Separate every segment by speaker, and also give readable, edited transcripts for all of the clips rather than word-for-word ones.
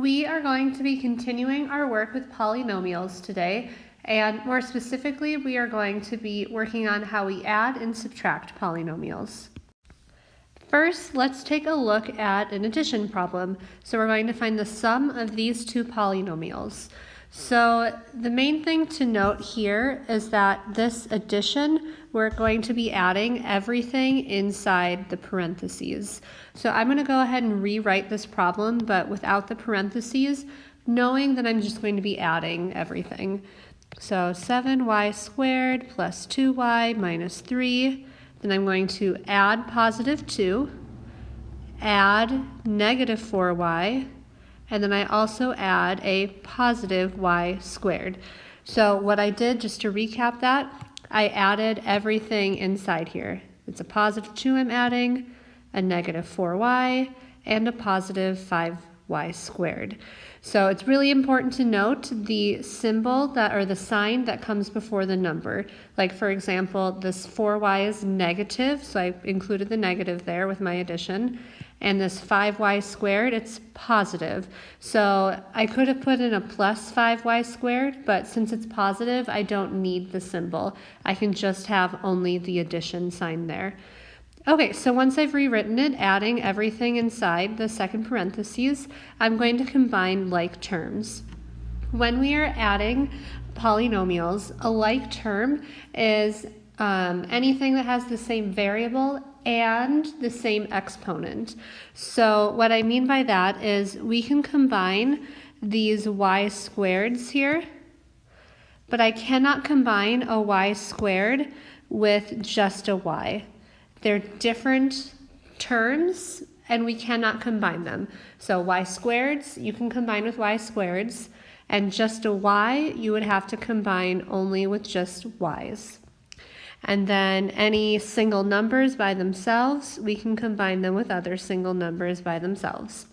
Speaker 1: We are going to be continuing our work with polynomials today, and more specifically, we are going to be working on how we add and subtract polynomials. First, let's take a look at an addition problem. So we're going to find the sum of these two polynomials. So the main thing to note here is that this addition, we're going to be adding everything inside the parentheses. So I'm going to go ahead and rewrite this problem, but without the parentheses, knowing that I'm just going to be adding everything. So 7y squared plus 2y minus 3. Then I'm going to add positive 2, add negative 4y, and then I also add a positive y squared. So what I did, just to recap that, I added everything inside here. It's a positive 2 I'm adding, a negative 4y, and a positive 5y squared. So it's really important to note the symbol that, or the sign that comes before the number. Like for example, this 4y is negative, so I included the negative there with my addition. And this 5y squared, it's positive. So I could have put in a plus 5y squared, but since it's positive, I don't need the symbol. I can just have only the addition sign there. Okay, so once I've rewritten it, adding everything inside the second parentheses, I'm going to combine like terms. When we are adding polynomials, a like term is anything that has the same variable and the same exponent. So what I mean by that is we can combine these y squareds here, but I cannot combine a y squared with just a y. They're different terms and we cannot combine them. So y squareds you can combine with y squareds, and just a y you would have to combine only with just y's. And then any single numbers by themselves, we can combine them with other single numbers by themselves.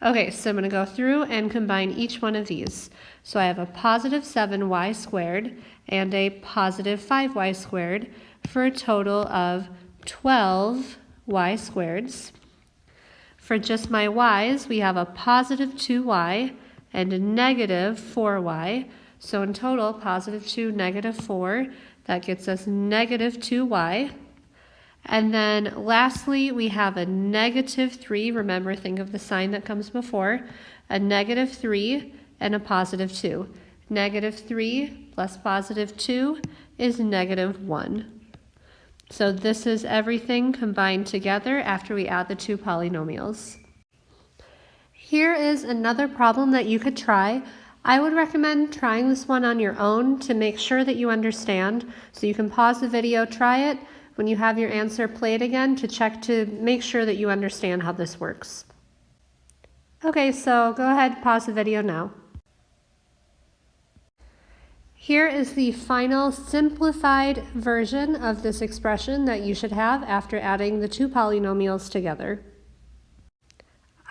Speaker 1: Okay, so I'm going to go through and combine each one of these. So I have a positive 7y squared and a positive 5y squared for a total of 12 y squareds. For just my y's, we have a positive 2y and a negative 4y. So in total, positive 2, negative 4. That gets us negative 2y. And then lastly, we have a negative 3. Remember, think of the sign that comes before. A negative 3 and a positive 2. Negative 3 plus positive 2 is negative 1. So this is everything combined together after we add the two polynomials. Here is another problem that you could try. I would recommend trying this one on your own to make sure that you understand. So you can pause the video, try it. When you have your answer, play it again to check to make sure that you understand how this works. Okay, so go ahead, pause the video now. Here is the final simplified version of this expression that you should have after adding the two polynomials together.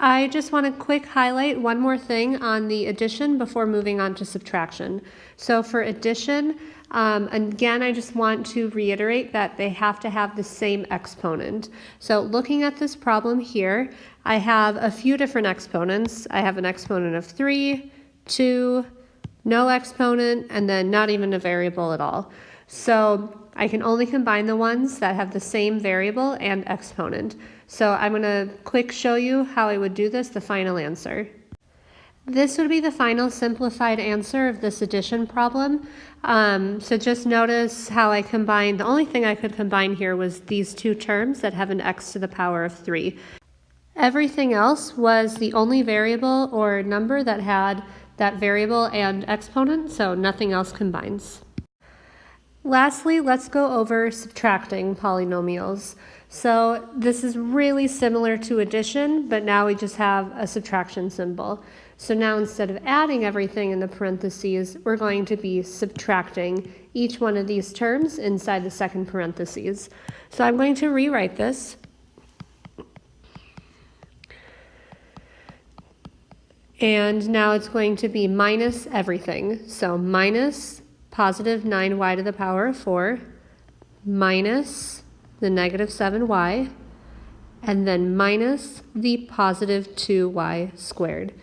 Speaker 1: I just want to quick highlight one more thing on the addition before moving on to subtraction. So for addition, again, I just want to reiterate that they have to have the same exponent. So looking at this problem here, I have a few different exponents. I have an exponent of 3, 2, no exponent, and then not even a variable at all. So I can only combine the ones that have the same variable and exponent. So I'm going to quick show you how I would do this, the final answer. This would be the final simplified answer of this addition problem. So just notice how I combined, the only thing I could combine here was these two terms that have an x to the power of 3. Everything else was the only variable or number that had that variable and exponent, so nothing else combines. Lastly, let's go over subtracting polynomials. So this is really similar to addition, but now we just have a subtraction symbol. So now instead of adding everything in the parentheses, we're going to be subtracting each one of these terms inside the second parentheses. So I'm going to rewrite this. And now it's going to be minus everything. So minus positive 9y to the power of 4 minus the negative 7y, and then minus the positive 2y squared.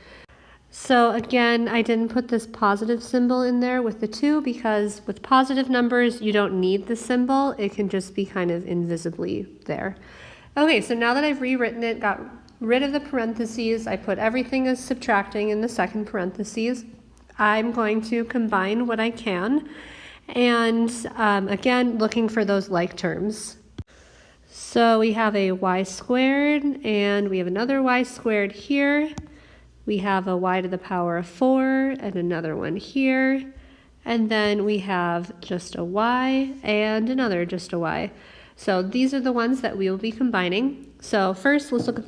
Speaker 1: So again, I didn't put this positive symbol in there with the 2 because with positive numbers, you don't need the symbol. It can just be kind of invisibly there. Okay, so now that I've rewritten it, got rid of the parentheses, I put everything as subtracting in the second parentheses. I'm going to combine what I can. And again, looking for those like terms. So we have a y squared, and we have another y squared here. We have a y to the power of 4 and another one here. And then we have just a y and another just a y. So these are the ones that we will be combining. So first, let's look at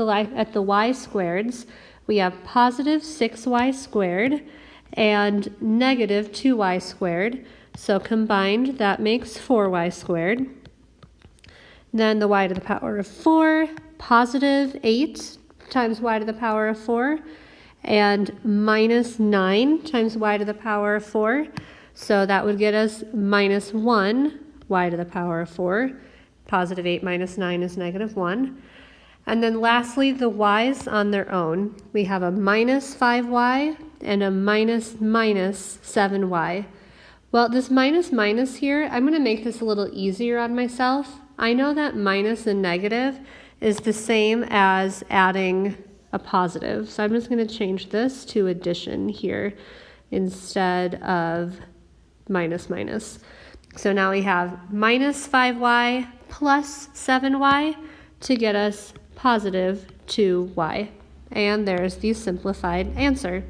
Speaker 1: the y squareds. We have positive 6y squared and negative 2y squared. So combined, that makes 4y squared. Then the y to the power of 4, positive 8 times y to the power of 4, and minus 9 times y to the power of 4. So that would get us minus 1 y to the power of 4. Positive 8 minus 9 is negative 1. And then lastly, the y's on their own. We have a minus 5y and a minus 7y. Well, this minus here, I'm going to make this a little easier on myself. I know that minus and negative is the same as adding a positive. So I'm just going to change this to addition here instead of minus. So now we have minus 5y plus 7y to get us positive 2y. And there's the simplified answer.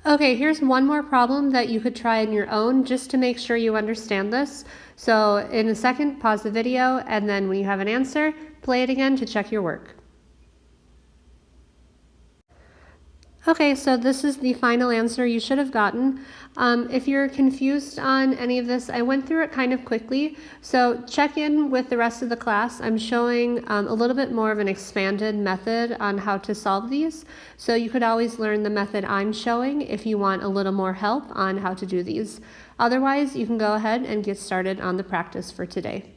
Speaker 1: Okay, here's one more problem that you could try on your own just to make sure you understand this. So in a second, pause the video, and then when you have an answer, play it again to check your work. Okay, so this is the final answer you should have gotten. If you're confused on any of this, I went through it kind of quickly, so check in with the rest of the class. I'm showing a little bit more of an expanded method on how to solve these, so you could always learn the method I'm showing if you want a little more help on how to do these. Otherwise, you can go ahead and get started on the practice for today.